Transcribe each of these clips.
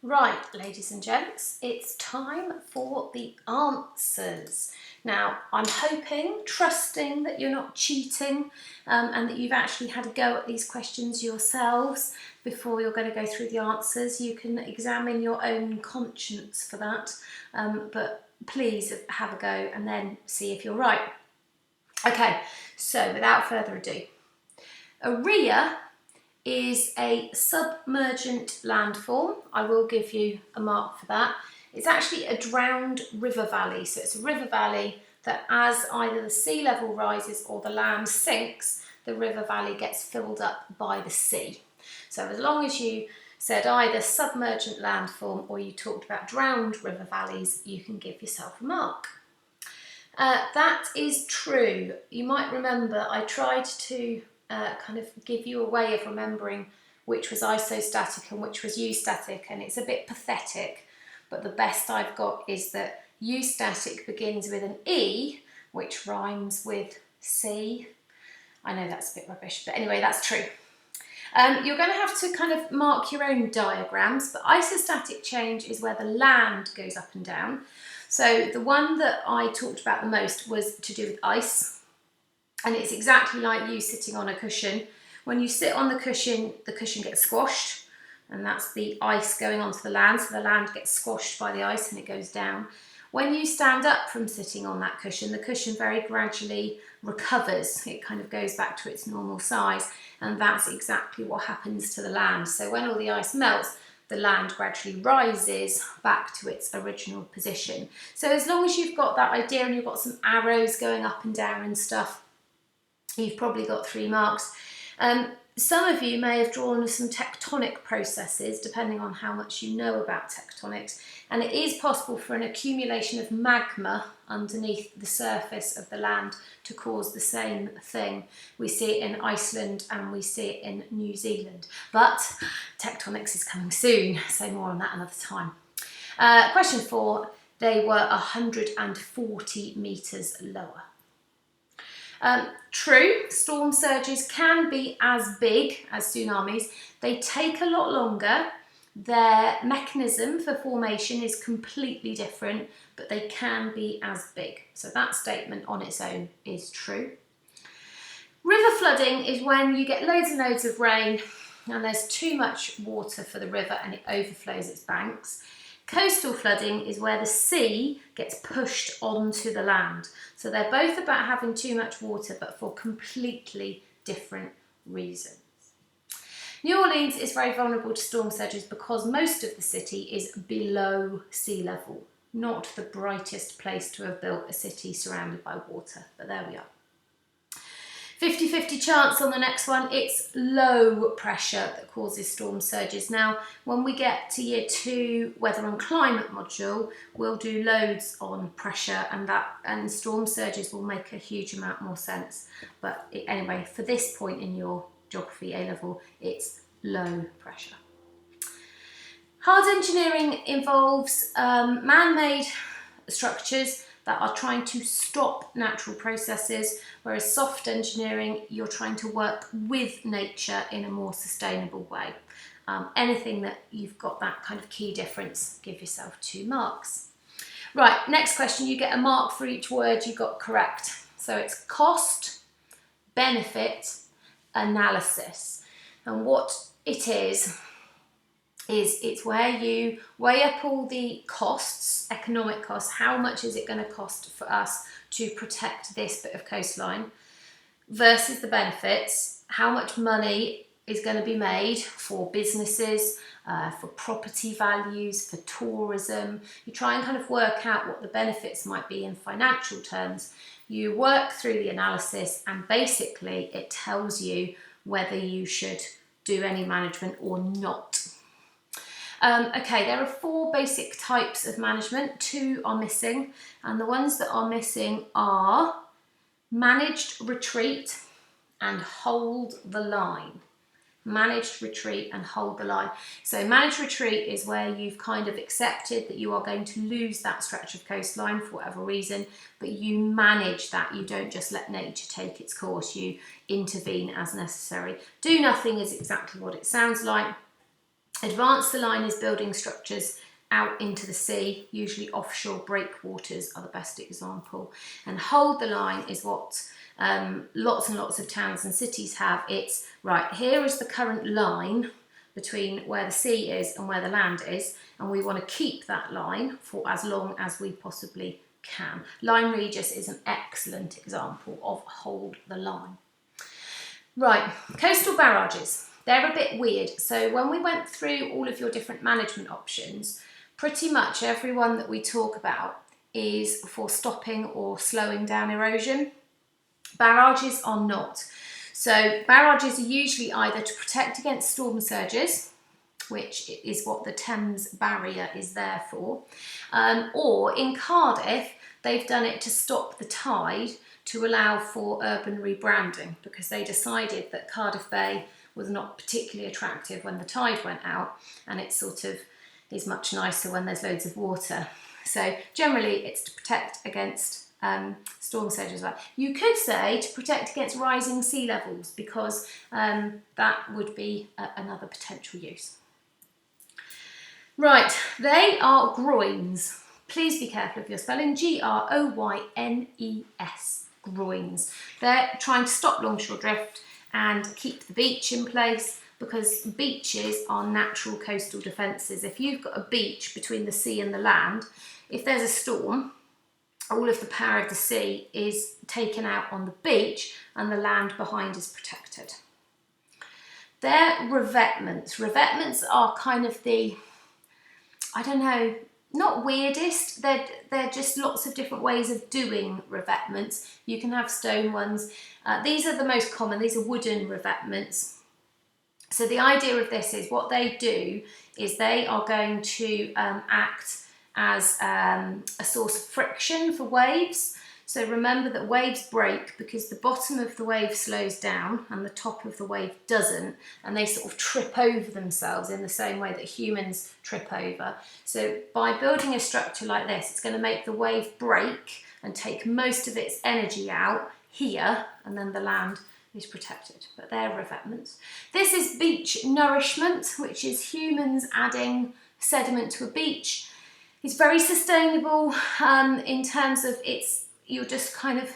Right, ladies and gents, it's time for the answers. Now, I'm hoping, trusting that you're not cheating and that you've actually had a go at these questions yourselves before you're going to go through the answers. You can examine your own conscience for that, but please have a go and then see if you're right. Okay, so without further ado, a ria is a submergent landform. I will give you a mark for that. It's actually a drowned river valley. So it's a river valley that as either the sea level rises or the land sinks, the river valley gets filled up by the sea. So as long as you said either submergent landform or you talked about drowned river valleys, you can give yourself a mark. That is true. You might remember I tried to kind of give you a way of remembering which was isostatic and which was eustatic, and it's a bit pathetic, but the best I've got is that eustatic begins with an E, which rhymes with sea. I know that's a bit rubbish, but anyway, that's true. You're going to have to kind of mark your own diagrams, but isostatic change is where the land goes up and down. So the one that I talked about the most was to do with ice, and it's exactly like you sitting on a cushion. When you sit on the cushion gets squashed, and that's the ice going onto the land, so the land gets squashed by the ice and it goes down. When you stand up from sitting on that cushion, the cushion very gradually recovers. It kind of goes back to its normal size, and that's exactly what happens to the land. So when all the ice melts, the land gradually rises back to its original position. So as long as you've got that idea and you've got some arrows going up and down and stuff, you've probably got 3 marks. Some of you may have drawn some tectonic processes, depending on how much you know about tectonics, and it is possible for an accumulation of magma underneath the surface of the land to cause the same thing. We see it in Iceland and we see it in New Zealand, but tectonics is coming soon, so more on that another time. Question 4, they were 140 metres lower. True, storm surges can be as big as tsunamis. They take a lot longer. Their mechanism for formation is completely different, but they can be as big. So that statement on its own is true. River flooding is when you get loads and loads of rain and there's too much water for the river and it overflows its banks. Coastal flooding is where the sea gets pushed onto the land. So they're both about having too much water, but for completely different reasons. New Orleans is very vulnerable to storm surges because most of the city is below sea level. Not the brightest place to have built a city surrounded by water, but there we are. 50-50 chance on the next one. It's low pressure that causes storm surges. Now, when we get to year 2 weather and climate module, we'll do loads on pressure, and storm surges will make a huge amount more sense. But anyway, for this point in your geography A level, it's low pressure. Hard engineering involves man-made structures that are trying to stop natural processes, whereas soft engineering, you're trying to work with nature in a more sustainable way. Anything that you've got that kind of key difference, give yourself 2 marks. Right, next question, you get a mark for each word you got correct. So it's cost, benefit, analysis. And what it is it's where you weigh up all the costs, economic costs, how much is it going to cost for us to protect this bit of coastline, versus the benefits, how much money is going to be made for businesses, for property values, for tourism. You try and kind of work out what the benefits might be in financial terms. You work through the analysis and basically it tells you whether you should do any management or not. Okay, there are 4 basic types of management. 2 are missing, and the ones that are missing are managed retreat and hold the line. Managed retreat and hold the line. So managed retreat is where you've kind of accepted that you are going to lose that stretch of coastline for whatever reason, but you manage that. You don't just let nature take its course, you intervene as necessary. Do nothing is exactly what it sounds like. Advance the line is building structures out into the sea, usually offshore breakwaters are the best example. And hold the line is what lots and lots of towns and cities have. It's right, here is the current line between where the sea is and where the land is, and we want to keep that line for as long as we possibly can. Lyme Regis is an excellent example of hold the line. Right, coastal barrages. They're a bit weird. So when we went through all of your different management options, pretty much every one that we talk about is for stopping or slowing down erosion. Barrages are not. So barrages are usually either to protect against storm surges, which is what the Thames barrier is there for, or in Cardiff, they've done it to stop the tide to allow for urban rebranding, because they decided that Cardiff Bay was not particularly attractive when the tide went out, and it sort of is much nicer when there's loads of water. So generally it's to protect against storm surges. You could say to protect against rising sea levels, because that would be another potential use. Right, they are groins. Please be careful of your spelling. Groynes, groins. They're trying to stop longshore drift and keep the beach in place, because beaches are natural coastal defences. If you've got a beach between the sea and the land, if there's a storm, all of the power of the sea is taken out on the beach and the land behind is protected. They're revetments. Revetments are kind of the, I don't know, not weirdest, they're just lots of different ways of doing revetments. You can have stone ones. These are the most common. These are wooden revetments. So the idea of this is what they do is they are going to act as a source of friction for waves. So remember that waves break because the bottom of the wave slows down and the top of the wave doesn't, and they sort of trip over themselves in the same way that humans trip over. So by building a structure like this, it's going to make the wave break and take most of its energy out here, and then the land is protected. But they're revetments. This is beach nourishment, which is humans adding sediment to a beach. It's very sustainable in terms of you're just kind of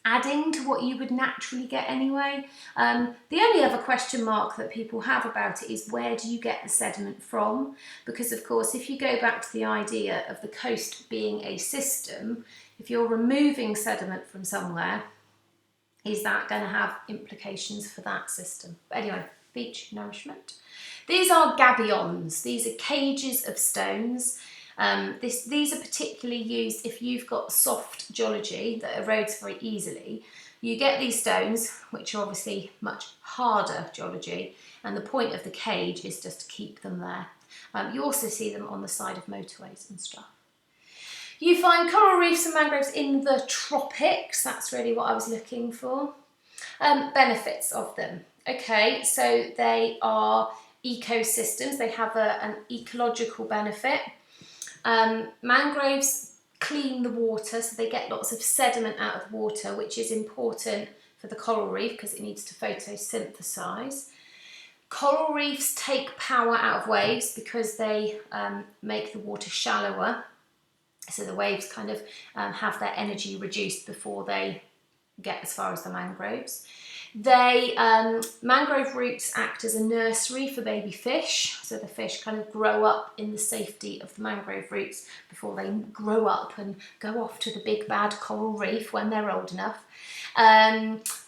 adding to what you would naturally get anyway. The only other question mark that people have about it is, where do you get the sediment from? Because of course, if you go back to the idea of the coast being a system, if you're removing sediment from somewhere, is that going to have implications for that system? But anyway, beach nourishment. These are gabions. These are cages of stones. These are particularly used if you've got soft geology that erodes very easily. You get these stones, which are obviously much harder geology, and the point of the cage is just to keep them there. You also see them on the side of motorways and stuff. You find coral reefs and mangroves in the tropics. That's really what I was looking for. Benefits of them. Okay, so they are ecosystems. They have an ecological benefit. Mangroves clean the water, so they get lots of sediment out of the water, which is important for the coral reef because it needs to photosynthesize. Coral reefs take power out of waves because they make the water shallower, so the waves kind of have their energy reduced before they get as far as the mangroves. Mangrove roots act as a nursery for baby fish, so the fish kind of grow up in the safety of the mangrove roots before they grow up and go off to the big bad coral reef when they're old enough.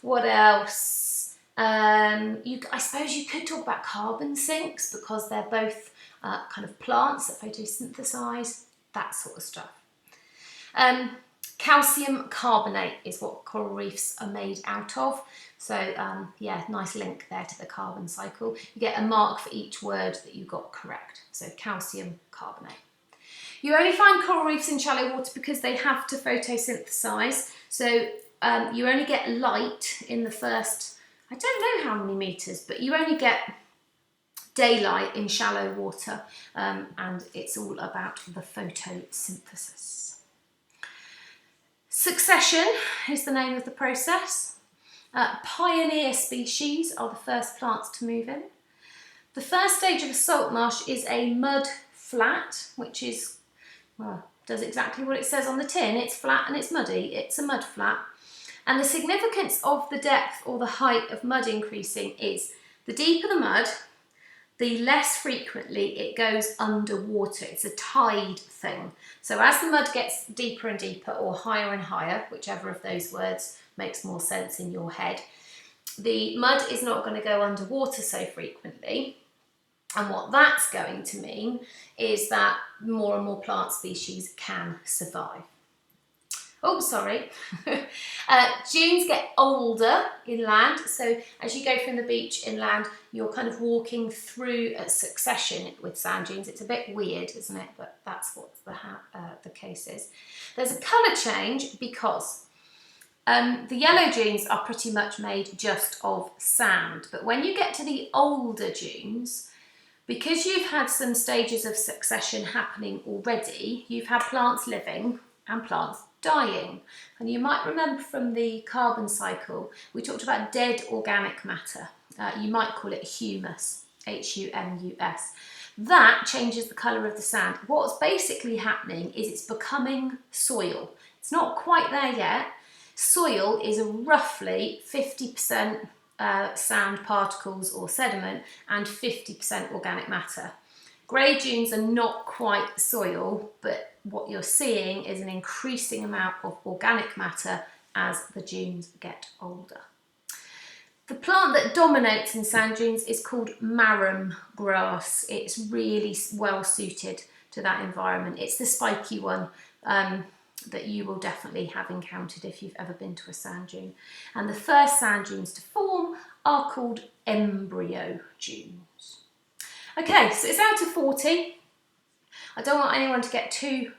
What else? I suppose you could talk about carbon sinks, because they're both kind of plants that photosynthesize, that sort of stuff. Calcium carbonate is what coral reefs are made out of. So yeah, nice link there to the carbon cycle. You get a mark for each word that you got correct. So calcium carbonate. You only find coral reefs in shallow water because they have to photosynthesize. So you only get light in the first, I don't know how many meters, but you only get daylight in shallow water, and it's all about the photosynthesis. Succession is the name of the process. Pioneer species are the first plants to move in. The first stage of a salt marsh is a mud flat, which is, well, does exactly what it says on the tin. It's flat and it's muddy. It's a mud flat. And the significance of the depth or the height of mud increasing is the deeper the mud, the less frequently it goes underwater. It's a tide thing. So as the mud gets deeper and deeper, or higher and higher, whichever of those words makes more sense in your head, the mud is not going to go underwater so frequently. And what that's going to mean is that more and more plant species can survive. Oh, sorry. Dunes get older inland, so as you go from the beach inland, you're kind of walking through a succession with sand dunes. It's a bit weird, isn't it? But that's what the case is. There's a colour change because the yellow dunes are pretty much made just of sand, but when you get to the older dunes, because you've had some stages of succession happening already, you've had plants living and plants dying. And you might remember from the carbon cycle, we talked about dead organic matter. You might call it humus, H-U-M-U-S. That changes the colour of the sand. What's basically happening is it's becoming soil. It's not quite there yet. Soil is roughly 50% sand particles or sediment and 50% organic matter. Grey dunes are not quite soil, but what you're seeing is an increasing amount of organic matter as the dunes get older. The plant that dominates in sand dunes is called marram grass. It's really well suited to that environment. It's the spiky one that you will definitely have encountered if you've ever been to a sand dune. And the first sand dunes to form are called embryo dunes. Okay, so it's out of 40. I don't want anyone to get too,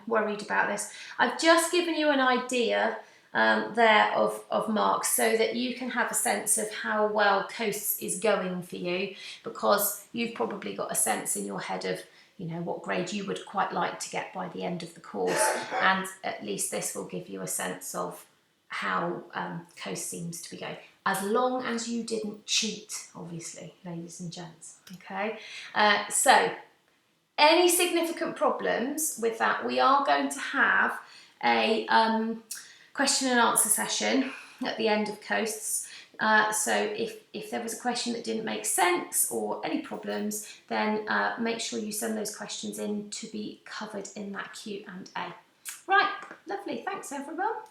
worried about this. I've just given you an idea there of marks so that you can have a sense of how well coasts is going for you, because you've probably got a sense in your head of what grade you would quite like to get by the end of the course, and at least this will give you a sense of how coast seems to be going, as long as you didn't cheat, obviously, ladies and gents. Okay, so any significant problems with that, we are going to have a question and answer session at the end of coasts. So if there was a question that didn't make sense or any problems, then make sure you send those questions in to be covered in that Q&A. Right, lovely, thanks everyone.